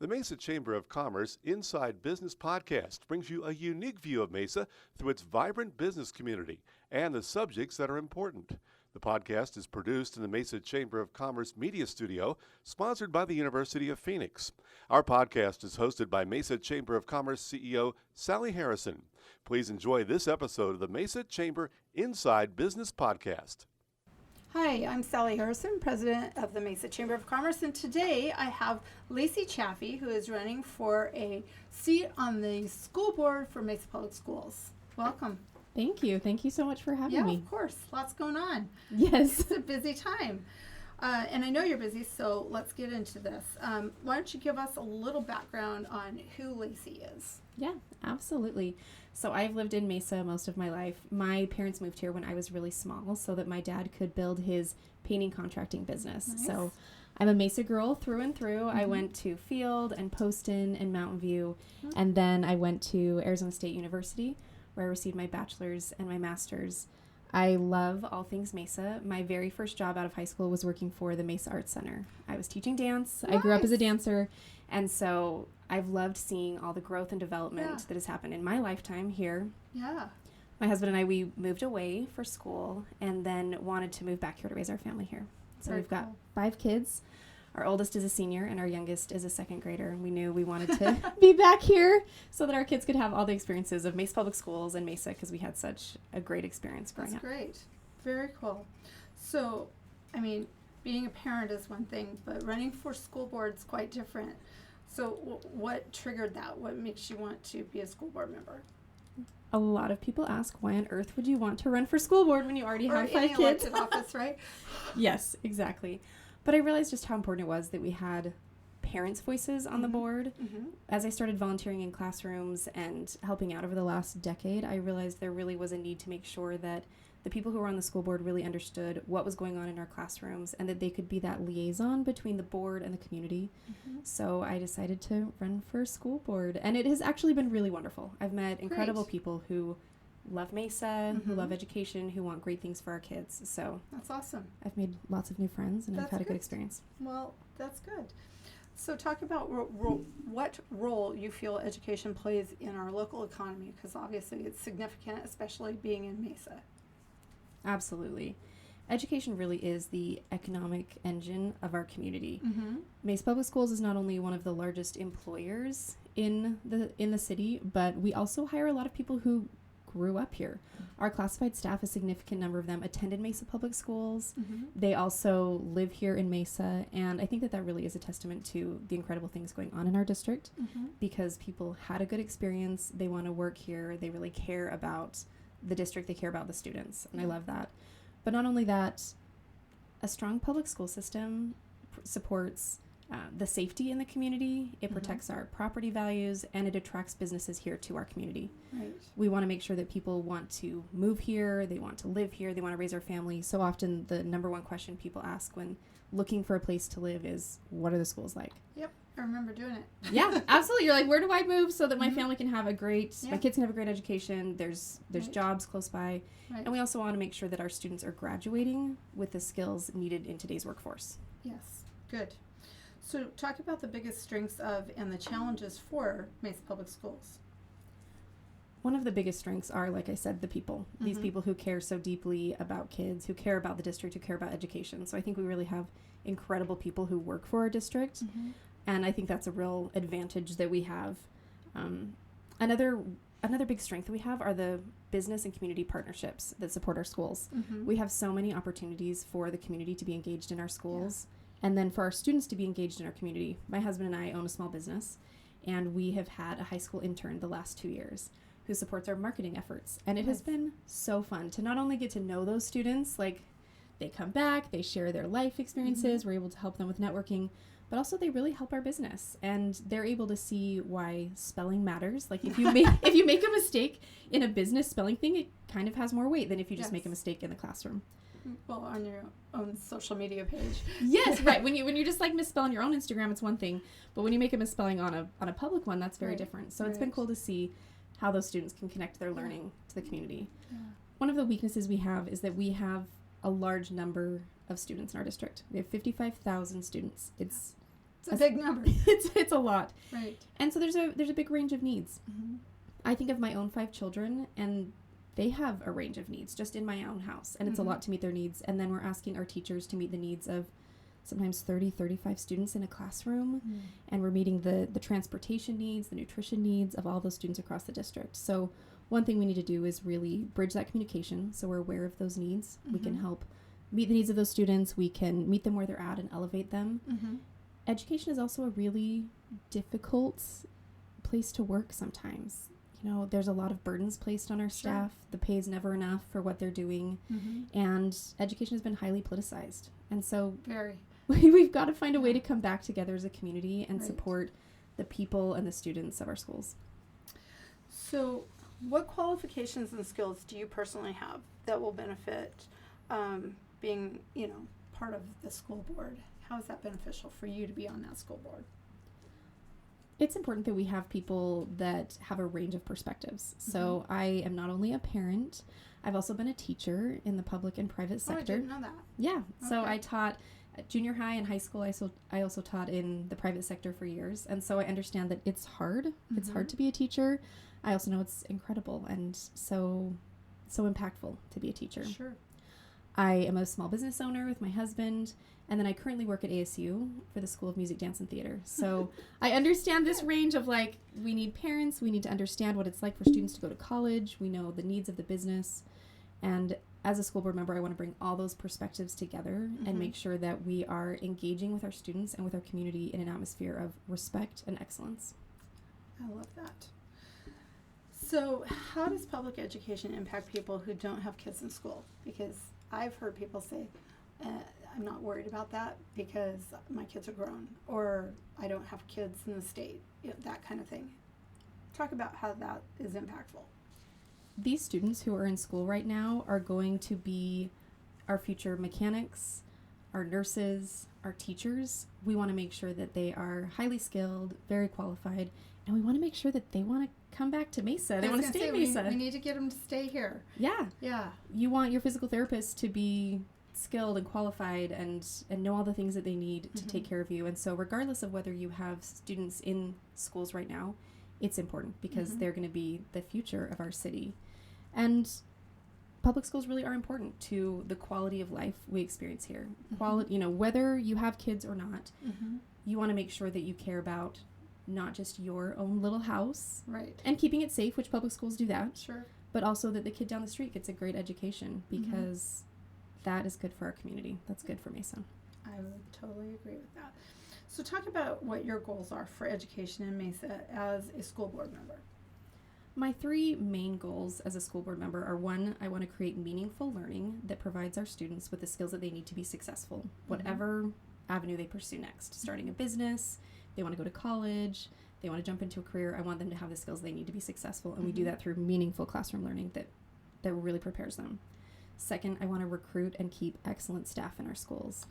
The Mesa Chamber of Commerce Inside Business podcast brings you a unique view of Mesa through its vibrant business community and the subjects that are important. The podcast is produced in the Mesa Chamber of Commerce Media Studio, sponsored by the University of Phoenix. Our podcast is hosted by Mesa Chamber of Commerce CEO Sally Harrison. Please enjoy this episode of the Mesa Chamber Inside Business podcast. Hi, I'm Sally Harrison, President of the Mesa Chamber of Commerce, and today I have Lacy Chaffee, who is running for a seat on the school board for Mesa Public Schools. Welcome. Thank you. Thank you so much for having me. Yeah, of course. Lots going on. Yes. It's a busy time. And I know you're busy, so let's get into this. Why don't you give us a little background on who Lacy is? Yeah, absolutely. So I've lived in Mesa most of my life. My parents moved here when I was really small so that my dad could build his painting contracting business. Nice. So I'm a Mesa girl through and through. Mm-hmm. I went to Field and Poston and Mountain View, and then I went to Arizona State University where I received my bachelor's and my master's. I love all things Mesa. My very first job out of high school was working for the Mesa Arts Center. I was teaching dance. Nice. I grew up as a dancer, and so I've loved seeing all the growth and development that has happened in my lifetime here. Yeah. My husband and I, we moved away for school and then wanted to move back here to raise our family here. So Very we've got cool. 5 kids. Our oldest is a senior and our youngest is a second grader. And we knew we wanted to be back here so that our kids could have all the experiences of Mesa Public Schools and Mesa because we had such a great experience growing That's up. great. Very cool. So, I mean, being a parent is one thing, but running for school board is quite different. So what triggered that? What makes you want to be a school board member? A lot of people ask, why on earth would you want to run for school board when you already Or have 5 any kids? elected office, right? Yes, exactly. But I realized just how important it was that we had parents' voices on the board. Mm-hmm. As I started volunteering in classrooms and helping out over the last decade, I realized there really was a need to make sure that the people who were on the school board really understood what was going on in our classrooms and that they could be that liaison between the board and the community. Mm-hmm. So I decided to run for school board, and it has actually been really wonderful. I've met incredible people who love Mesa, who love education, who want great things for our kids. So That's awesome. I've made lots of new friends, and I've That's had a good. good experience. Well, that's good. So talk about what role you feel education plays in our local economy, because obviously it's significant, especially being in Mesa. Absolutely. Education really is the economic engine of our community. Mm-hmm. Mesa Public Schools is not only one of the largest employers in the city, but we also hire a lot of people who grew up here. Our classified staff, a significant number of them attended Mesa Public Schools. Mm-hmm. They also live here in Mesa, and I think that really is a testament to the incredible things going on in our district Mm-hmm. because people had a good experience, they want to work here, they really care about the district, they care about the students, and I love that. But not only that, a strong public school system supports the safety in the community, it protects our property values, and it attracts businesses here to our community. Right. We want to make sure that people want to move here, they want to live here, they want to raise our family. So often the number one question people ask when looking for a place to live is, what are the schools like? Yep. I remember doing it. Yeah, absolutely. You're like, where do I move so that my family can have my Yeah. kids can have a great education, there's Right. jobs close by, Right. and we also want to make sure that our students are graduating with the skills needed in today's workforce. Yes. Good. So talk about the biggest strengths of and the challenges for Mesa Public Schools. One of the biggest strengths are, like I said, the people. These people who care so deeply about kids, who care about the district, who care about education. So I think we really have incredible people who work for our district. And I think that's a real advantage that we have. Another big strength that we have are the business and community partnerships that support our schools. We have so many opportunities for the community to be engaged in our schools, and then for our students to be engaged in our community. My husband and I own a small business, and we have had a high school intern the last 2 years who supports our marketing efforts. And it has been so fun to not only get to know those students, like they come back, they share their life experiences, we're able to help them with networking, but also they really help our business, and they're able to see why spelling matters. Like if you make a mistake in a business spelling thing, it kind of has more weight than if you just make a mistake in the classroom. Well, on your own social media page. Yes, right. When you just like misspell on your own Instagram, it's one thing, but when you make a misspelling on a public one, that's very different. So it's been cool to see how those students can connect their learning to the community. Yeah. One of the weaknesses we have is that we have a large number of students in our district. We have 55,000 students. It's It's a big number. It's a lot. Right. And so there's a big range of needs. Mm-hmm. I think of my own 5 children, and they have a range of needs just in my own house, and it's a lot to meet their needs. And then we're asking our teachers to meet the needs of sometimes 30, 35 students in a classroom, and we're meeting the transportation needs, the nutrition needs of all those students across the district. So one thing we need to do is really bridge that communication so we're aware of those needs. We can help meet the needs of those students. We can meet them where they're at and elevate them. Education is also a really difficult place to work sometimes. You know, there's a lot of burdens placed on our staff. The pay is never enough for what they're doing. And education has been highly politicized. And so we've got to find a way to come back together as a community and support the people and the students of our schools. So what qualifications and skills do you personally have that will benefit being, part of the school board? How is that beneficial for you to be on that school board? It's important that we have people that have a range of perspectives. So I am not only a parent, I've also been a teacher in the public and private sector. Oh, I didn't know that. Yeah. So I taught at junior high and high school. I also taught in the private sector for years. And so I understand that it's hard. It's hard to be a teacher. I also know it's incredible and so impactful to be a teacher. Sure. I am a small business owner with my husband, and then I currently work at ASU for the School of Music, Dance, and Theater. So I understand this range of we need parents, we need to understand what it's like for students to go to college, we know the needs of the business, and as a school board member, I want to bring all those perspectives together and make sure that we are engaging with our students and with our community in an atmosphere of respect and excellence. I love that. So how does public education impact people who don't have kids in school? Because I've heard people say, I'm not worried about that because my kids are grown, or I don't have kids in the state, that kind of thing. Talk about how that is impactful. These students who are in school right now are going to be our future mechanics, our nurses, our teachers. We want to make sure that they are highly skilled, very qualified, and we want to make sure that they want to come back to Mesa. They want to stay in Mesa. We need to get them to stay here. Yeah. Yeah. You want your physical therapist to be skilled and qualified and know all the things that they need to take care of you. And so regardless of whether you have students in schools right now, it's important because they're going to be the future of our city. And public schools really are important to the quality of life we experience here. Quality, whether you have kids or not, you want to make sure that you care about not just your own little house, right, and keeping it safe, which public schools do that, sure, but also that the kid down the street gets a great education because that is good for our community. That's good for Mesa. I would totally agree with that. So talk about what your goals are for education in Mesa as a school board member. My 3 main goals as a school board member are: 1, I want to create meaningful learning that provides our students with the skills that they need to be successful, whatever avenue they pursue next. Starting a business, they want to go to college, they want to jump into a career. I want them to have the skills they need to be successful, and we do that through meaningful classroom learning that really prepares them. 2nd, I want to recruit and keep excellent staff in our schools.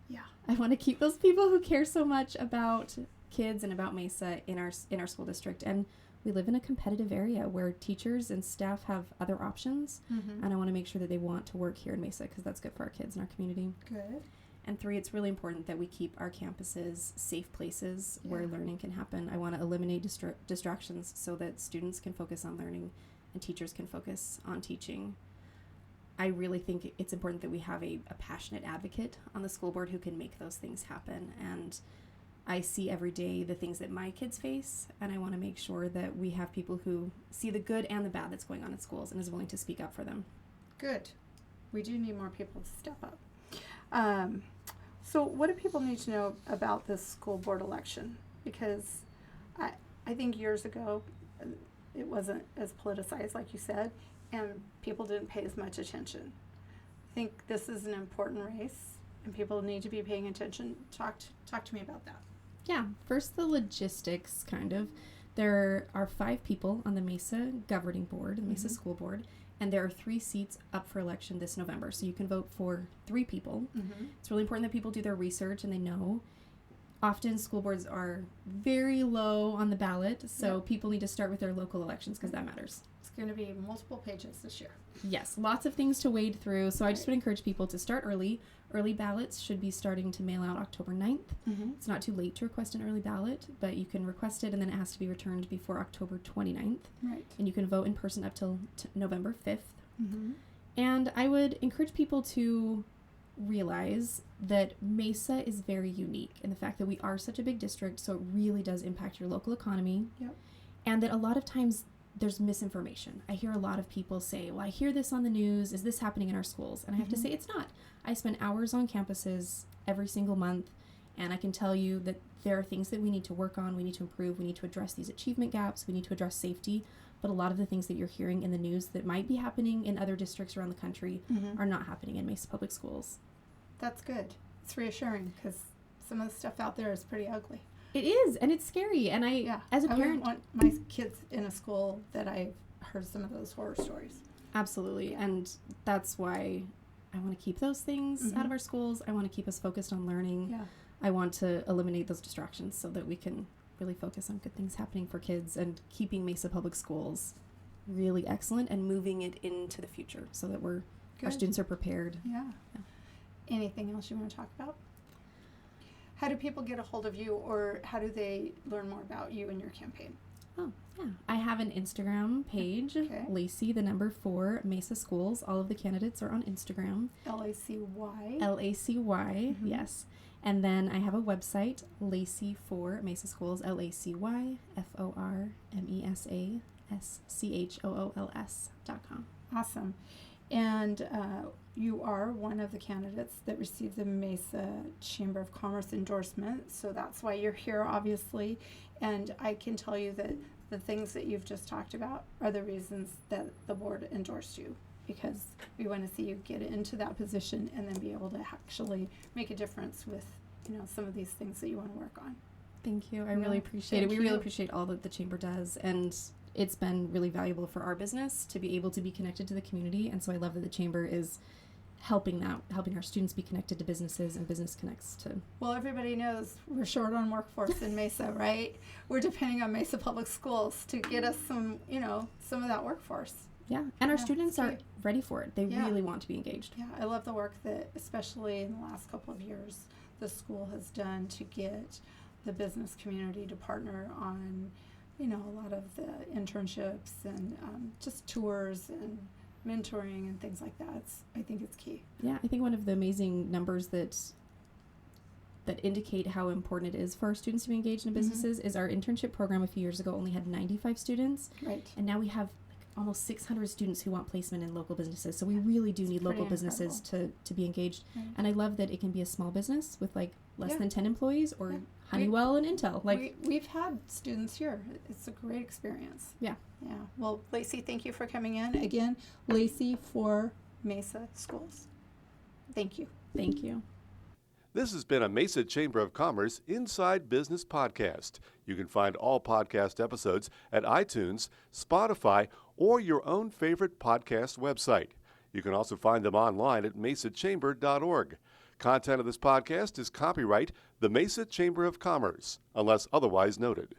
Yeah. I want to keep those people who care so much about kids and about Mesa in our school district. And we live in a competitive area where teachers and staff have other options, and I want to make sure that they want to work here in Mesa because that's good for our kids and our community. Good. And 3, it's really important that we keep our campuses safe places where learning can happen. I want to eliminate distractions so that students can focus on learning and teachers can focus on teaching. I really think it's important that we have a passionate advocate on the school board who can make those things happen. And I see every day the things that my kids face, and I want to make sure that we have people who see the good and the bad that's going on in schools and is willing to speak up for them. Good. We do need more people to step up. So what do people need to know about this school board election? Because I think years ago it wasn't as politicized, like you said, and people didn't pay as much attention. I think this is an important race, and people need to be paying attention. Talk to me about that. Yeah, first the logistics, kind of. There are 5 people on the Mesa governing board, the Mesa school board, and there are 3 seats up for election this November. So you can vote for 3 people. It's really important that people do their research and they know. Often school boards are very low on the ballot, so people need to start with their local elections because that matters. It's going to be multiple pages this year. Yes, lots of things to wade through, so I just would encourage people to start early. Early ballots should be starting to mail out October 9th. It's not too late to request an early ballot, but you can request it and then it has to be returned before October 29th. Right. And you can vote in person up till November 5th. And I would encourage people to realize that Mesa is very unique in the fact that we are such a big district, so it really does impact your local economy. And that a lot of times there's misinformation. I hear a lot of people say, well, I hear this on the news. Is this happening in our schools? And I have to say it's not. I spend hours on campuses every single month, and I can tell you that there are things that we need to work on, we need to improve, we need to address these achievement gaps, we need to address safety. But a lot of the things that you're hearing in the news that might be happening in other districts around the country are not happening in Mesa Public Schools. That's good. It's reassuring because some of the stuff out there is pretty ugly. It is, and it's scary. And as a I parent, wouldn't want my kids in a school that I've heard some of those horror stories. absolutely, and that's why I want to keep those things out of our schools. I want to keep us focused on learning. I want to eliminate those distractions so that we can really focus on good things happening for kids and keeping Mesa Public Schools really excellent and moving it into the future so that our students are prepared. Anything else you want to talk about? How do people get a hold of you, or how do they learn more about you and your campaign? I have an Instagram page, Lacy, the number 4, Mesa Schools. All of the candidates are on Instagram. Lacy. Lacy, yes. And then I have a website, Lacy for Mesa Schools, LacyForMesaSchools.com. Awesome. And you are one of the candidates that received the Mesa Chamber of Commerce endorsement, so that's why you're here, obviously. And I can tell you that the things that you've just talked about are the reasons that the board endorsed you, because we want to see you get into that position and then be able to actually make a difference with, some of these things that you want to work on. Thank you. I really appreciate it. We really appreciate all that the Chamber does, and it's been really valuable for our business to be able to be connected to the community, and so I love that the Chamber is helping our students be connected to businesses and business connects to. Well, everybody knows we're short on workforce in Mesa, right? We're depending on Mesa Public Schools to get us some of that workforce. Yeah, and our students are ready for it. They really want to be engaged. Yeah, I love the work that, especially in the last couple of years, the school has done to get the business community to partner on, a lot of the internships and just tours and mentoring and things like that. I think it's key. Yeah, I think one of the amazing numbers that indicate how important it is for our students to be engaged in businesses is our internship program a few years ago only had 95 students. Right. And now we have almost 600 students who want placement in local businesses. So we really do need local businesses to be engaged. Right. And I love that it can be a small business with less than 10 employees or Honeywell and Intel. We've had students here. It's a great experience. Yeah. Yeah. Well, Lacy, thank you for coming in. Again, Lacy for Mesa Schools. Thank you. Thank you. This has been a Mesa Chamber of Commerce Inside Business podcast. You can find all podcast episodes at iTunes, Spotify, or your own favorite podcast website. You can also find them online at mesachamber.org. Content of this podcast is copyright the Mesa Chamber of Commerce, unless otherwise noted.